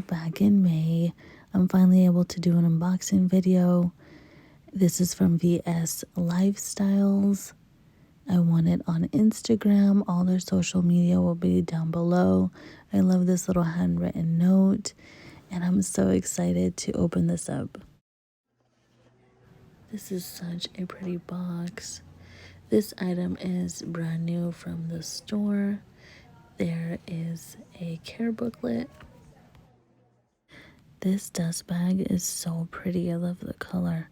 back in May. I'm finally able to do an unboxing video. This is from VS.Lifestyles. I won it on Instagram. All their social media will be down below. I love this little handwritten note, and I'm so excited to open this up. This is such a pretty box. This item is brand new from the store. There is a care booklet. This dust bag is so pretty. I love the color.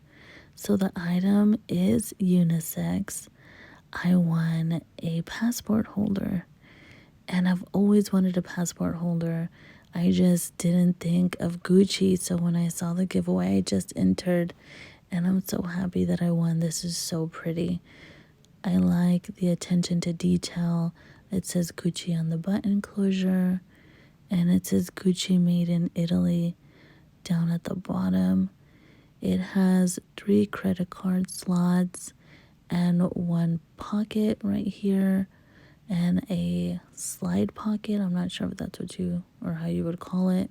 So the item is unisex. I won a passport holder, and I've always wanted a passport holder. I just didn't think of Gucci, so when I saw the giveaway, I just entered, and I'm so happy that I won. This is so pretty. I like the attention to detail. It says Gucci on the button closure, and it says Gucci made in Italy down at the bottom. It has 3 credit card slots and 1 pocket right here and a slide pocket. I'm not sure if that's what you or how you would call it.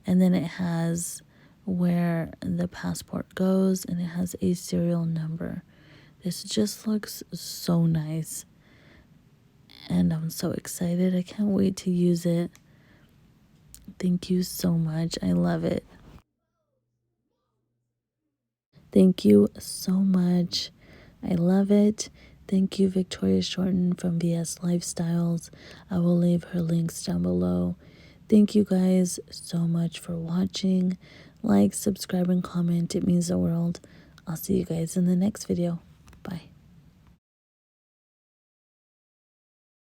And then it has where the passport goes, and it has a serial number. This just looks so nice, and I'm so excited. I can't wait to use it. Thank you so much. I love it. Thank you so much. I love it. Thank you, Victoria Shorten from VS Lifestyles. I will leave her links down below. Thank you guys so much for watching. Like, subscribe, and comment. It means the world. I'll see you guys in the next video. Bye.